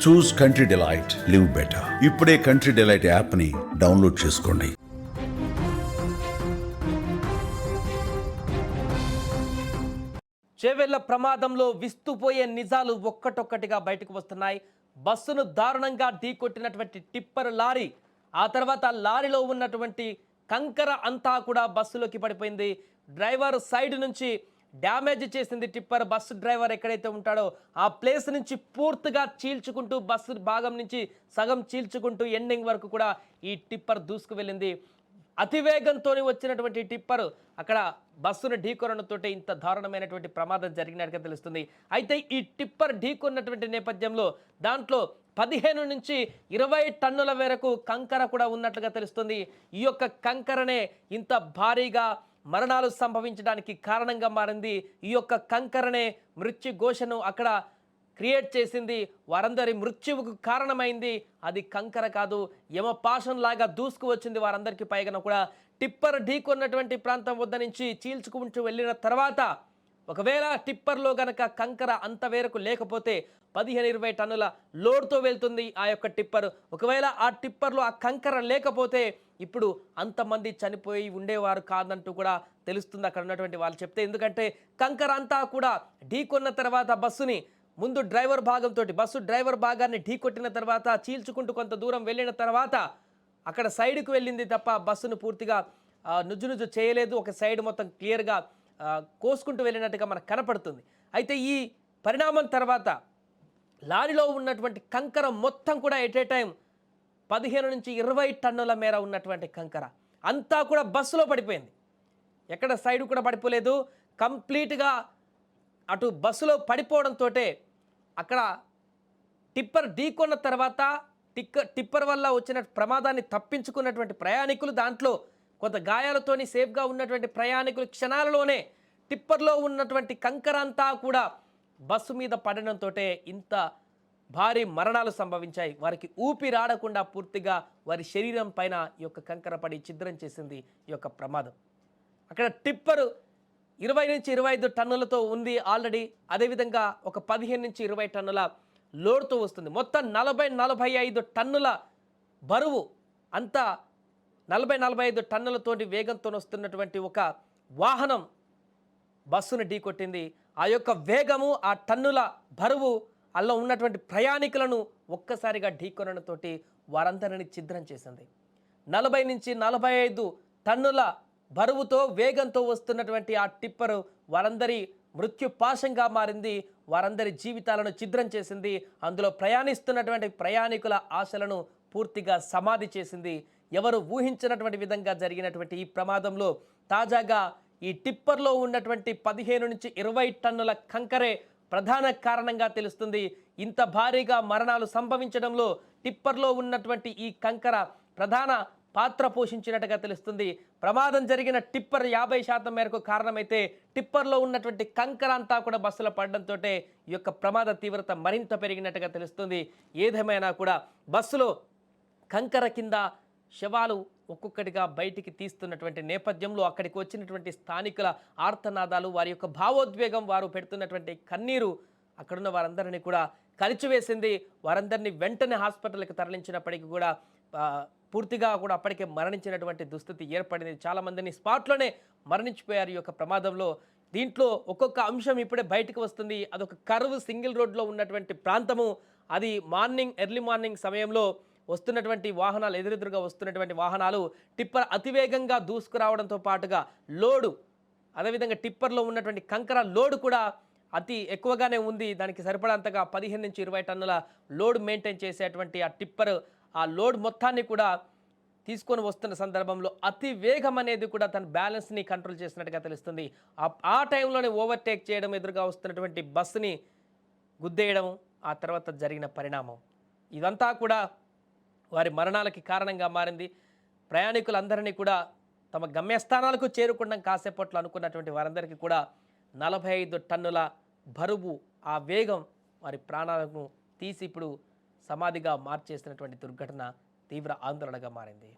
చూస్ country delight, live better. ఇప్పుడే country delight app ని download చేసుకోండి. చేవెళ్ల ప్రమాదంలో విస్తుపోయే నిజాలు ఒక్కటొక్కటిగా బయటకు వస్తున్నాయి. బస్సును దారుణంగా ఢీకొట్టినటువంటి టిప్పర్ లారీ, ఆ తర్వాత లారీలో ఉన్నటువంటి కంకర అంతా కూడా బస్సులోకి పడిపోయింది. డ్రైవర్ సైడ్ నుంచి డ్యామేజ్ చేసింది టిప్పర్. బస్సు డ్రైవర్ ఎక్కడైతే ఉంటాడో ఆ ప్లేస్ నుంచి పూర్తిగా చీల్చుకుంటూ, బస్సు భాగం నుంచి సగం చీల్చుకుంటూ ఎండింగ్ వరకు కూడా ఈ టిప్పర్ దూసుకు వెళ్ళింది. అతివేగంతో వచ్చినటువంటి టిప్పర్ అక్కడ బస్సును ఢీకొనడంతో ఇంత దారుణమైనటువంటి ప్రమాదం జరిగినట్టుగా తెలుస్తుంది. అయితే ఈ టిప్పర్ ఢీకొన్నటువంటి నేపథ్యంలో దాంట్లో 15 నుంచి 20 టన్నుల వరకు కంకర కూడా ఉన్నట్లుగా తెలుస్తుంది. ఈ యొక్క కంకరనే ఇంత భారీగా మరణాలు సంభవించడానికి కారణంగా మారింది. ఈ యొక్క కంకరనే మృత్యు ఘోషను అక్కడ క్రియేట్ చేసింది, వారందరి మృత్యువుకు కారణమైంది. అది కంకర కాదు, యమపాశం లాగా దూసుకు వచ్చింది వారందరికీ. పైగా కూడా టిప్పర్ ఢీకొన్నటువంటి ప్రాంతం వద్ద నుంచి చీల్చుకుంటూ వెళ్ళిన తర్వాత ఒకవేళ టిప్పర్లో గనక కంకర అంత వేరకు లేకపోతే 15-20 టన్నుల లోడ్తో వెళ్తుంది ఆ యొక్క టిప్పర్. ఒకవేళ ఆ టిప్పర్లో ఆ కంకర లేకపోతే ఇప్పుడు అంతమంది చనిపోయి ఉండేవారు కాదంటూ కూడా తెలుస్తుంది అక్కడ ఉన్నటువంటి వాళ్ళు చెప్తే. ఎందుకంటే కంకర అంతా కూడా ఢీకొన్న తర్వాత బస్సుని ముందు డ్రైవర్ భాగంతో, బస్సు డ్రైవర్ భాగాన్ని ఢీకొట్టిన తర్వాత చీల్చుకుంటూ కొంత దూరం వెళ్ళిన తర్వాత అక్కడ సైడ్కు వెళ్ళింది తప్ప బస్సును పూర్తిగా నుజ్జు చేయలేదు. ఒక సైడ్ మొత్తం క్లియర్గా కోసుకుంటూ వెళ్ళినట్టుగా మనకు కనపడుతుంది. అయితే ఈ పరిణామం తర్వాత లారీలో ఉన్నటువంటి కంకర మొత్తం కూడా ఎట్ ఏ టైం 15 నుంచి 20 టన్నుల మేర ఉన్నటువంటి కంకర అంతా కూడా బస్సులో పడిపోయింది. ఎక్కడ సైడ్ కూడా పడిపోలేదు. కంప్లీట్గా అటు బస్సులో పడిపోవడంతో అక్కడ టిప్పర్ ఢీకొన్న తర్వాత టిప్పర్ వల్ల వచ్చిన ప్రమాదాన్ని తప్పించుకున్నటువంటి ప్రయాణికులు, దాంట్లో కొంత గాయాలతోని సేఫ్గా ఉన్నటువంటి ప్రయాణికులు క్షణాలలోనే టిప్పర్లో ఉన్నటువంటి కంకర అంతా కూడా బస్సు మీద పడడంతో ఇంత భారీ మరణాలు సంభవించాయి. వారికి ఊపిరాడకుండా పూర్తిగా వారి శరీరం పైన ఈ యొక్క కంకర పడి ఛిద్రం చేసింది ఈ యొక్క ప్రమాదం. అక్కడ టిప్పరు 20 నుంచి 25 టన్నులతో ఉంది ఆల్రెడీ. అదేవిధంగా ఒక 15 నుంచి 20 టన్నుల లోడ్తో వస్తుంది. మొత్తం 40-45 టన్నుల బరువు, అంతా 40-45 టన్నులతోటి వేగంతో వస్తున్నటువంటి ఒక వాహనం బస్సును ఢీకొట్టింది. ఆ యొక్క వేగము, ఆ టన్నుల బరువు అలా ఉన్నటువంటి ప్రయాణికులను ఒక్కసారిగా ఢీకొనడంతో వారందరినీ ఛిద్రం చేసింది. 40 నుంచి 45 టన్నుల బరువుతో వేగంతో వస్తున్నటువంటి ఆ టిప్పరు వారందరి మృత్యుపాశంగా మారింది. వారందరి జీవితాలను ఛిద్రం చేసింది. అందులో ప్రయాణిస్తున్నటువంటి ప్రయాణికుల ఆశలను పూర్తిగా సమాధి చేసింది. ఎవరు ఊహించినటువంటి విధంగా జరిగినటువంటి ఈ ప్రమాదంలో తాజాగా ఈ టిప్పర్లో ఉన్నటువంటి 15 నుంచి 20 టన్నుల కంకరే ప్రధాన కారణంగా తెలుస్తుంది. ఇంత భారీగా మరణాలు సంభవించడంలో టిప్పర్లో ఉన్నటువంటి ఈ కంకర ప్రధాన పాత్ర పోషించినట్టుగా తెలుస్తుంది. ప్రమాదం జరిగిన టిప్పర్ 50% మేరకు కారణమైతే టిప్పర్లో ఉన్నటువంటి కంకర అంతా కూడా బస్సులో పడడంతో ఈ యొక్క ప్రమాద తీవ్రత మరింత పెరిగినట్టుగా తెలుస్తుంది. ఏదేమైనా కూడా బస్సులో కంకర కింద శవాలు ఒక్కొక్కటిగా బయటికి తీస్తున్నటువంటి నేపథ్యంలో అక్కడికి వచ్చినటువంటి స్థానికుల ఆర్తనాదాలు, వారి యొక్క భావోద్వేగం, వారు పెడుతున్నటువంటి కన్నీరు అక్కడున్న వారందరినీ కూడా కలిచివేసింది. వారందరినీ వెంటనే హాస్పిటల్కి తరలించినప్పటికీ కూడా పూర్తిగా కూడా అప్పటికే మరణించినటువంటి దుస్థితి ఏర్పడింది. చాలామందిని స్పాట్లోనే మరణించిపోయారు ఈ యొక్క ప్రమాదంలో. దీంట్లో ఒక్కొక్క అంశం ఇప్పుడే బయటకు వస్తుంది. అదొక కర్వ్ సింగిల్ రోడ్లో ఉన్నటువంటి ప్రాంతము. అది ఎర్లీ మార్నింగ్ సమయంలో వస్తున్నటువంటి వాహనాలు, ఎదురెదురుగా వస్తున్నటువంటి వాహనాలు టిప్పర్ అతివేగంగా దూసుకురావడంతో పాటుగా లోడు, అదేవిధంగా టిప్పర్లో ఉన్నటువంటి కంకర లోడు కూడా అతి ఎక్కువగానే ఉంది. దానికి సరిపడంతగా 15 నుంచి 20 టన్నుల లోడ్ మెయింటైన్ చేసేటువంటి ఆ టిప్పర్ ఆ లోడ్ మొత్తాన్ని కూడా తీసుకొని వస్తున్న సందర్భంలో అతి వేగం అనేది కూడా తన బ్యాలెన్స్ని కంట్రోల్ చేసినట్టుగా తెలుస్తుంది. ఆ టైంలోనే ఓవర్టేక్ చేయడం, ఎదురుగా వస్తున్నటువంటి బస్సుని గుద్దేయడం, ఆ తర్వాత జరిగిన పరిణామం ఇదంతా కూడా వారి మరణాలకి కారణంగా మారింది. ప్రయాణికులందరినీ కూడా తమ గమ్యస్థానాలకు చేరుకుండం కాసేపట్లో అనుకున్నటువంటి వారందరికీ కూడా 45 టన్నుల బరువు, ఆ వేగం వారి ప్రాణాలను తీసి ఇప్పుడు సమాధిగా మార్చేసినటువంటి దుర్ఘటన తీవ్ర ఆందోళనగా మారింది.